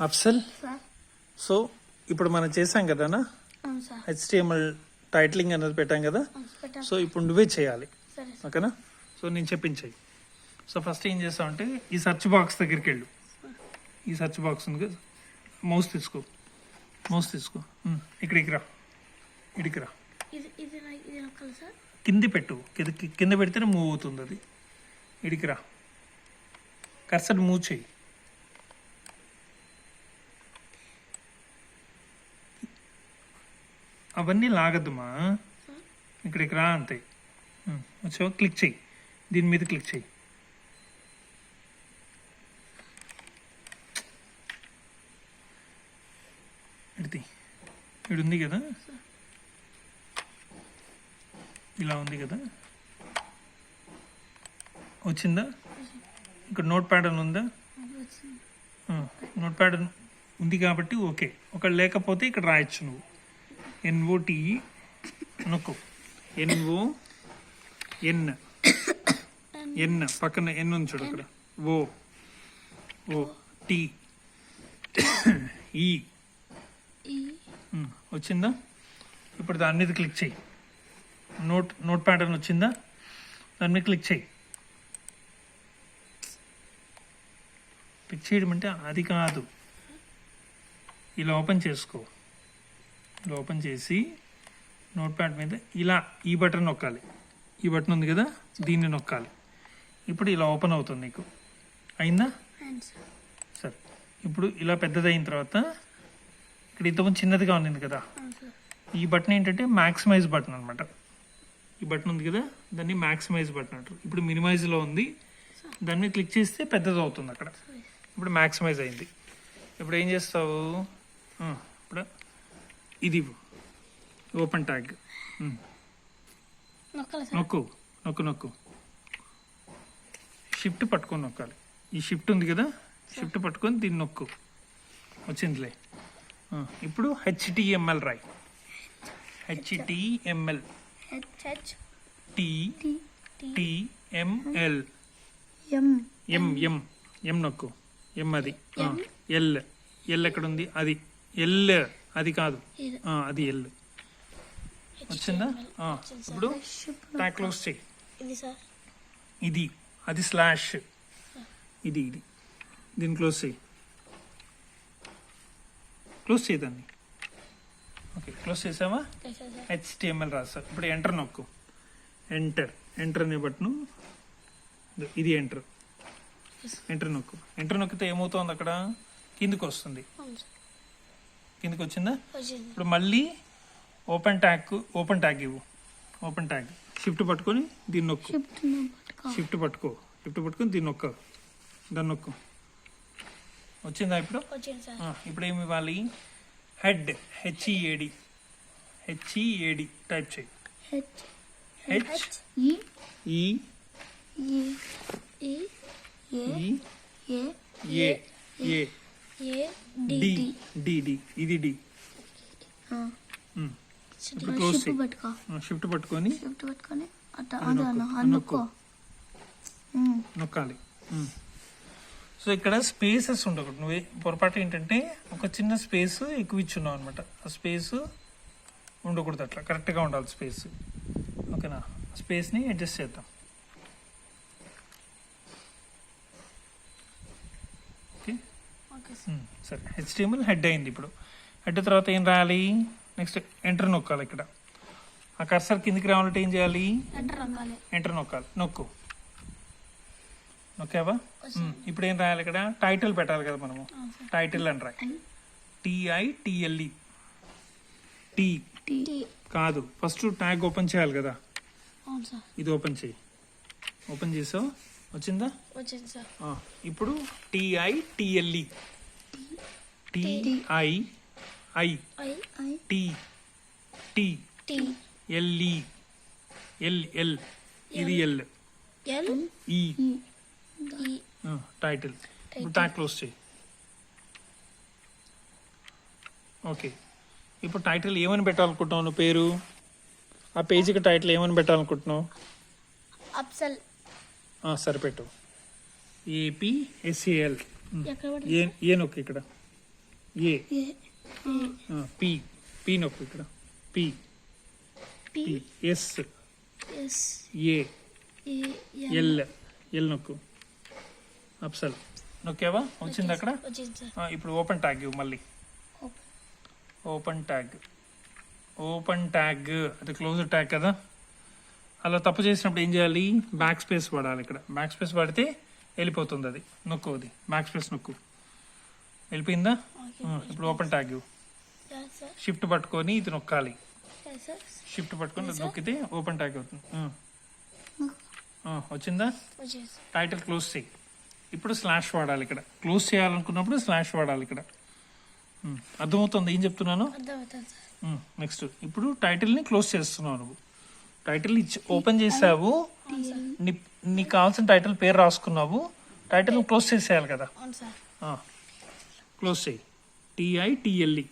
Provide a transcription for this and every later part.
Afzal, sir. So ఇప్పుడు మనం చేసాం కదా అవును సార్. HTML టైటిలింగ్ అనేది పెట్టాం కదా, పెట్టాం. సో ఇప్పుడు నువ్వే చేయాలి, సరే సార్. ఓకేనా? సో నేను చెప్పించాయి. సో ఫస్ట్ ఏం చేస్తామంటే ఈ సెర్చ్ బాక్స్ దగ్గరికి వెళ్ళు. ఈ సెర్చ్ బాక్స్ ఉంది కదా, మౌస్ తీసుకో. ఇక్కడికి రా. ఇది నొక్కాలి సార్. కింది పెట్టు, కింద పెడితేనే మూవ్ అవుతుంది అది. ఇడికి రా, కర్సర్ మూవ్ చేయి. అవన్నీ లాగద్దుమా, ఇక్కడికి రా అంతే. వచ్చావా? క్లిక్ చేయి, దీని మీద క్లిక్ చేయి. ఇది ఉంది కదా, ఇలా ఉంది కదా, వచ్చిందా? ఇక్కడ నోట్ ప్యాడ్ అని ఉందా? నోట్ ప్యాడ్ ఉంది కాబట్టి ఓకే. ఒకవేళ లేకపోతే ఇక్కడ రాయొచ్చు నువ్వు. NOTE నొక్కు. NON పక్కన ఎన్ ఉంది చూడు, అక్కడ OT E వచ్చిందా? ఇప్పుడు దాని మీద క్లిక్ చేయి. నోట్ ప్యాడ్ అని వచ్చిందా? దాని మీద క్లిక్ చేయి. క్లిక్ చేయడం అంటే అది కాదు, ఇలా ఓపెన్ చేసుకో. ఇలా ఓపెన్ చేసి నోట్ ప్యాడ్ మీద ఇలా ఈ బటన్ నొక్కాలి. ఈ బటన్ ఉంది కదా, దీన్ని నొక్కాలి. ఇప్పుడు ఇలా ఓపెన్ అవుతుంది నీకు. అయిందా? సరే, ఇప్పుడు ఇలా పెద్దదైన తర్వాత ఇక్కడ ఇంతకుముందు చిన్నదిగా ఉంది కదా, ఈ బటన్ ఏంటంటే మ్యాక్సిమైజ్ బటన్ అనమాట. ఈ బటన్ ఉంది కదా, దాన్ని మ్యాక్సిమైజ్ బటన్ అంటారు. ఇప్పుడు మినిమైజ్లో ఉంది, దాని మీద క్లిక్ చేస్తే పెద్దది అవుతుంది అక్కడ. ఇప్పుడు మ్యాక్సిమైజ్ అయింది. ఇప్పుడు ఏం చేస్తావు? ఇప్పుడు ఇది ఓపెన్ ట్యాగ్ నొక్కు. షిఫ్ట్ పట్టుకొని నొక్కాలి. ఈ షిఫ్ట్ ఉంది కదా, షిఫ్ట్ పట్టుకొని దీన్ని నొక్కు. వచ్చిందిలే. ఇప్పుడు HTML రాయి. HTML TML M నొక్కు. అది ఎల్ ఎక్కడ ఉంది? అది ఎల్, అది కాదు, అది ఎల్. వచ్చిందా? ఇప్పుడు ట్యాగ్ క్లోజ్ చేయి. ఇది అది స్లాష్, ఇది దీన్ని క్లోజ్ చేయి. దాన్ని. ఓకే, క్లోజ్ చేసావా? HTML రాసా. ఇప్పుడు ఎంటర్ నొక్కు. ఎంటర్ అనే బటన్ ఇది. ఎంటర్ నొక్కితే ఏమవుతుంది? అక్కడ కిందికి వస్తుంది. కిందికి వచ్చిందా? ఇప్పుడు మళ్ళీ ఓపెన్ ట్యాగ్ ఇవ్వు. ఓపెన్ ట్యాగ్ షిఫ్ట్ పట్టుకొని దీన్ని నొక్కు. షిఫ్ట్ పట్టుకొని దీన్ని దాన్ని నొక్కు. వచ్చిందా? ఇప్పుడు ఏమి ఇవ్వాలి? హెడ్ HEAD టైప్ చేయి. HEAD ఇది డి. ఇప్పుడు క్లోజ్ చేయి. షిఫ్ట్ పట్టుకొని నొక్కాలి. సో ఇక్కడ స్పేసెస్ ఉండకూడదు. నువ్వు పొరపాటు ఏంటంటే ఒక చిన్న స్పేస్ ఎక్కువ ఇచ్చున్నావు అనమాట. ఆ స్పేస్ ఉండకూడదు, అట్లా కరెక్ట్గా ఉండాలి స్పేస్. ఓకేనా? స్పేస్ని అడ్జస్ట్ చేద్దాం. ఓకే, సరే. HTML హెడ్ అయింది. ఇప్పుడు హెడ్ తర్వాత ఏం రాయాలి? నెక్స్ట్ ఎంటర్ నొక్కాలి. ఇక్కడ ఆ కర్సర్ కిందికి రావాలంటే ఏం చేయాలి? ఎంటర్ నొక్కాలి. నొక్కావా? ఇప్పుడు ఏం రాయాలి? ఇక్కడ టైటిల్ పెట్టాలి కదా మనము. టైటిల్ అని రాయి. TITLE. టీ కాదు, ఫస్ట్ ట్యాగ్ ఓపెన్ చేయాలి కదా, ఇది ఓపెన్ చేయి. ఓపెన్ చేసావు? వచ్చిందా? ఇప్పుడు TITLE TITLE ఇది ఎల్ ఈ టైటిల్. ఇప్పుడు ట్యాగ్ క్లోజ్ చేయి. ఓకే, ఇప్పుడు టైటిల్ ఏమని పెట్టాలనుకుంటున్నావు నువ్వు? పేరు ఆ పేజీకి టైటిల్ ఏమని పెట్టాలనుకుంటున్నావు? అఫ్సల్. సరిపెట్టు. APSAL. ఏ నొక్కు ఇక్కడ. ఏ ఏ పి పి నొక్కు ఇక్కడ P P P S S A A L L నొక్కు అప్సల్ నొక్కావా వచ్చింది అక్కడ వచ్చింది సార్ ఇప్పుడు ఓపెన్ ట్యాగ్ ఇవ్వు మళ్ళీ ఓపెన్ ట్యాగ్ అది క్లోజ్ ట్యాగ్ కదా అలా తప్పు చేసినప్పుడు ఏం చేయాలి బ్యాక్ స్పేస్ పడాలి ఇక్కడ బ్యాక్ స్పేస్ పడితే వెళ్ళిపోతుంది అది నొక్కు అది బ్యాక్ స్పేస్ నొక్కు వెళ్ళిపోయిందా ఇప్పుడు ఓపెన్ ట్యాగ్ సార్ షిఫ్ట్ పట్టుకొని ఇది నొక్కాలి సార్ షిఫ్ట్ పట్టుకొని అది నొక్కితే ఓపెన్ ట్యాగ్ అవుతుంది వచ్చిందా వచ్చింది సార్ టైటిల్ క్లోజ్ చేయి ఇప్పుడు స్లాష్ వాడాలి ఇక్కడ క్లోజ్ చేయాలనుకున్నప్పుడు స్లాష్ వాడాలి ఇక్కడ అర్థమవుతుంది ఏం చెప్తున్నాను అర్థమవుతుంది సార్ నెక్స్ట్ ఇప్పుడు టైటిల్ని క్లోజ్ చేస్తున్నావు నువ్వు టైటిల్ ఇచ్చి ఓపెన్ చేసావు నీకు కావాల్సిన టైటిల్ పేరు రాసుకున్నావు టైటిల్ క్లోజ్ చేసేయాలి కదా అవును సార్ క్లోజ్ చేయి TITLE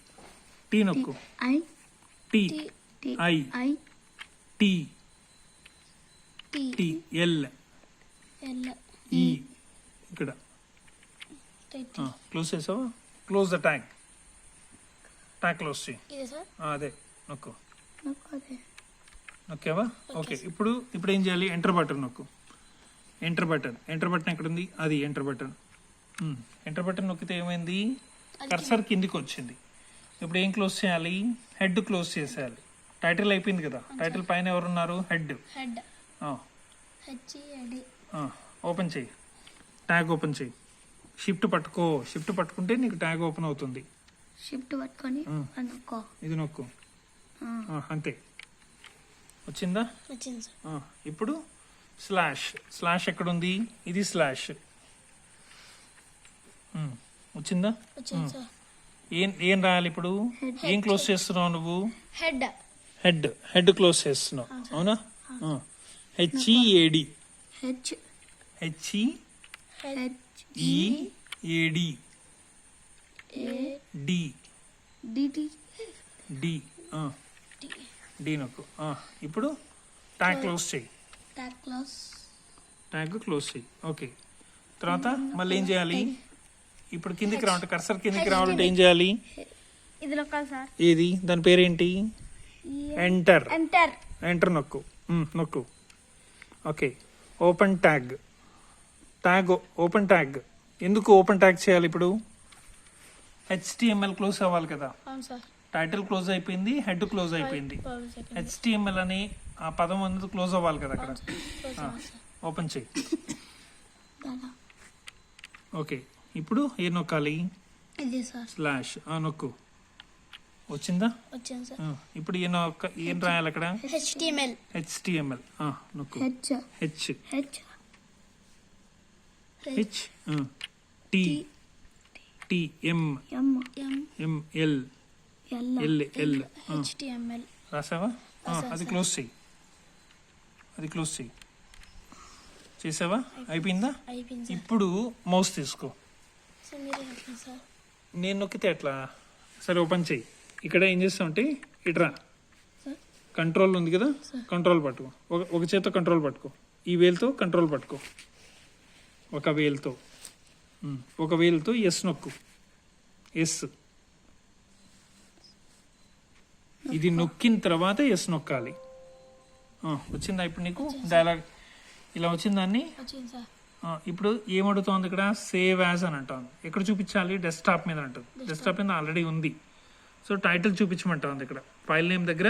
టీ నొక్కు I T T I I T T T L L ఈ ఇక్కడ క్లోజ్ చేసావా క్లోజ్ ద ట్యాగ్ క్లోజ్ చేయి ఇది సార్ అదే నొక్కు ఓకే నొక్కావా ఓకే ఇప్పుడు ఏం చేయాలి ఎంటర్ బటన్ నొక్కు ఎంటర్ బటన్ ఎక్కడ ఉంది అది ఎంటర్ బటన్ నొక్కితే ఏమైంది కర్సర్ కిందికి వచ్చింది ఇప్పుడు ఏం క్లోజ్ చేయాలి హెడ్ క్లోజ్ చేసేయాలి టైటిల్ అయిపోయింది కదా టైటిల్ పైన ఎవరున్నారు హెడ్ హెడ్ హెచ్ఈడి ఓపెన్ చేయి ట్యాగ్ ఓపెన్ చేయి షిఫ్ట్ పట్టుకుంటే నీకు ట్యాగ్ ఓపెన్ అవుతుంది షిఫ్ట్ పట్టుకొని అనుకో ఇది నొక్కు అంతే వచ్చిందా వచ్చింది సార్ ఇప్పుడు స్లాష్ ఎక్కడుంది ఇది స్లాష్ వచ్చిందా వచ్చింది సార్ ఏం రాయాలి ఇప్పుడు ఏం క్లోజ్ చేస్తున్నావు నువ్వు హెడ్ హెడ్ క్లోజ్ చేస్తున్నావు అవునా HEAD హెచ్ HEAD ఏ D డిటి D D నొక్కు ఇప్పుడు ట్యాగ్ క్లోజ్ చేయి ట్యాగ్ క్లోజ్ చేయి ఓకే తర్వాత మళ్ళీ ఏం చేయాలి ఇప్పుడు కిందికి రావాలంటే కర్సర్ కిందికి రావాలంటే ఏం చేయాలి ఇది నొక్కాలి సార్ ఏది దాని పేరేంటి ఎంటర్ ఎంటర్ నొక్కు okay open tag open tag ఎందుకు ఓపెన్ ట్యాగ్ చేయాలి ఇప్పుడు HTML క్లోజ్ అవ్వాలి కదా అవును సార్ టైటిల్ క్లోజ్ అయిపోయింది హెడ్ క్లోజ్ అయిపోయింది HTML అని ఆ పదం అనేది క్లోజ్ అవ్వాలి కదా అక్కడ ఓపెన్ చేయి ఓకే ఇప్పుడు ఏం నొక్కాలి ఇది సార్ స్లాష్ నొక్కు వచ్చిందా వచ్చింది సార్ ఇప్పుడు ఏం రాయాలి అక్కడ HTML నొక్కు H T T M L L HTML రాసావా అది క్లోజ్ చేయి చేసావా అయిపోయిందా అయిపోయింది ఇప్పుడు మౌస్ తీసుకో సార్ మీరే చెప్పండి సార్ నేను నొక్కితే ఎట్లా సరే ఓపెన్ చేయి ఇక్కడ ఏం చేస్తామంటే ఇట్రా కంట్రోల్ ఉంది కదా కంట్రోల్ పట్టుకో ఒక చేత్తో కంట్రోల్ పట్టుకో ఈ వేలుతో కంట్రోల్ పట్టుకో ఒక వేలుతో ఎస్ నొక్కు ఎస్ ఇది నొక్కిన తర్వాత ఎస్ నొక్కాలి వచ్చిందా ఇప్పుడు నీకు డైలాగ్ ఇలా వచ్చిందాన్ని వచ్చింది సార్ ఇప్పుడు ఏమడుతోంది ఇక్కడ సేవ్ యాజ్ అని అంటుంది ఎక్కడ చూపించాలి డెస్క్టాప్ మీద అంటుంది డెస్క్టాప్ మీద ఆల్రెడీ ఉంది సో టైటిల్ చూపించమంటుంది ఇక్కడ ఫైల్ నేమ్ దగ్గర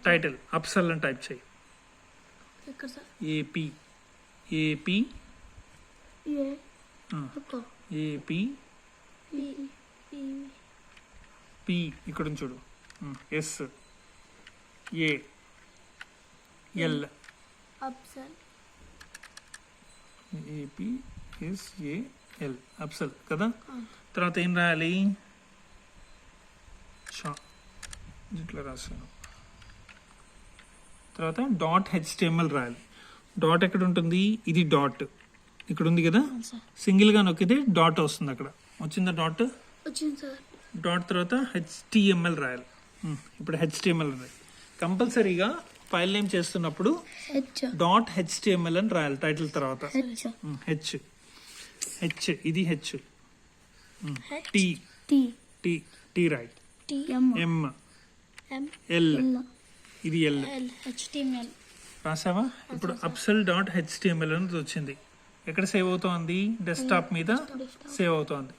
టైటిల్ అప్సల్ అని టైప్ చేయి ఇక్కడ సార్ ఏపీ పి ఇక్కడ చూడు ఎస్ ఏ ఎల్ అప్సల్ APSAL అప్సల్ కదా తర్వాత ఏం రాయాలి ఇట్లా రాశాను తర్వాత .html రాయాలి డాట్ ఎక్కడ ఉంటుంది ఇది డాట్ ఇక్కడ ఉంది కదా సింగిల్ గా నొక్కితే డాట్ వస్తుంది అక్కడ వచ్చిందా డాట్ వచ్చింది సార్ డాట్ తర్వాత HTML రాయాలి ఇప్పుడు HTML రాయాలి కంపల్సరీగా ఫైల్ నేమ్ చేస్తున్నప్పుడు .html అని రాయాలి టైటిల్ తర్వాత హెచ్ ఇది హెచ్ టి టీ టీ రాయి, T M M L, L ఇది ఎల్ ఎల్ హెచ్టిఎంఎల్. రాసావా? ఇప్పుడు అప్సెల్ డాట్ హెచ్టిఎంఎల్ అనేది వచ్చింది. ఎక్కడ సేవ్ అవుతోంది? డెస్క్టాప్ మీద సేవ్ అవుతోంది.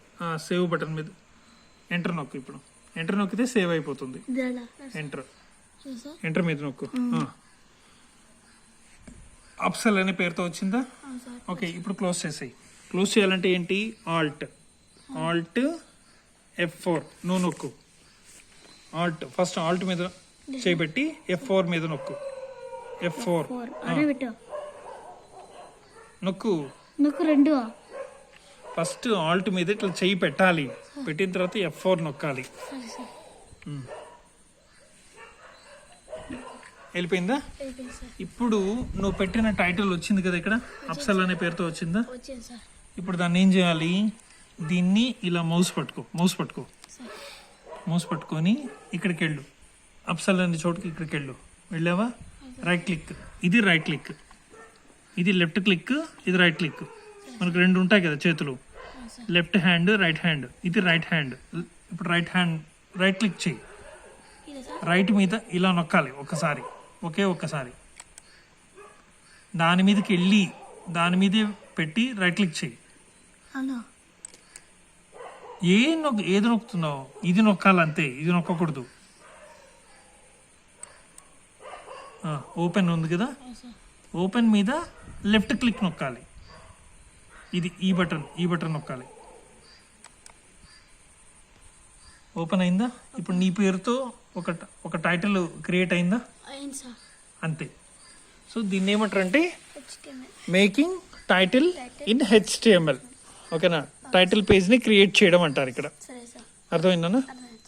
సేవ్ బటన్ మీద ఎంటర్ నొక్కు. ఇప్పుడు ఎంటర్ నొక్కితే సేవ్ అయిపోతుంది. ఎంటర్ సార్ ఎంటర్ మీద నొక్కు. అప్సెల్ అనే పేరుతో వచ్చిందా? సార్ ఓకే, ఇప్పుడు క్లోజ్ చేసేయి. క్లోజ్ చేయాలంటే ఏంటి? ఆల్ట్ F4 నువ్వు నొక్కు. ఫస్ట్ ఆల్ట్ మీద చేయబెట్టి F4 మీద నొక్కు. F4 అరే పెట్టు నొక్కు. నువ్వు రెండు ఫస్ట్ ఆల్ట్ మీద ఇట్లా చెయ్యి పెట్టాలి. పెట్టిన తర్వాత F4 నొక్కాలి. సరే సార్ వెళ్ళిపోయిందా? అయిపోయింది సార్. ఇప్పుడు నువ్వు పెట్టిన టైటిల్ వచ్చింది కదా, ఇక్కడ అప్సెల్ అనే పేరుతో వచ్చిందా? వచ్చింది సార్. ఇప్పుడు దాన్ని ఏం చేయాలి? దీన్ని ఇలా మౌస్ పట్టుకో. సార్ మౌస్ పట్టుకొని ఇక్కడికి వెళ్ళు. అప్సెల్ అనే చోటుకి ఇక్కడికి వెళ్ళు. వెళ్ళావా? Right click. ఇది రైట్ క్లిక్, ఇది లెఫ్ట్ క్లిక్, ఇది రైట్ క్లిక్. మనకు రెండు ఉంటాయి కదా చేతులు, లెఫ్ట్ హ్యాండ్ రైట్ హ్యాండ్. ఇది రైట్ హ్యాండ్. ఇప్పుడు రైట్ క్లిక్ చేయి. ఇదే సార్. రైట్ మీద ఇలా నొక్కాలి ఒక్కసారి, ఒక్కసారి. దాని మీదకి వెళ్ళి దాని మీదే పెట్టి రైట్ క్లిక్ చేయి. అలా ఏది నొక్కుతున్నావు? ఇది నొక్కాలంతే, ఇది నొక్కకూడదు. ఓపెన్ ఉంది కదా, సార్. ఓపెన్ మీద లెఫ్ట్ క్లిక్ నొక్కాలి. ఇది ఈ బటన్ నొక్కాలి. ఓపెన్ అయిందా? ఇప్పుడు నీ పేరుతో ఒక టైటిల్ క్రియేట్ అయిందా? అయింది సార్. అంతే. సో దీన్ని ఏమంటారంటే HTML. Making title in HTML. ఓకేనా? టైటిల్ పేజ్ని క్రియేట్ చేయడం అంటారు ఇక్కడ. సరే సార్. అర్థమైందన్నా? అర్థమైంది.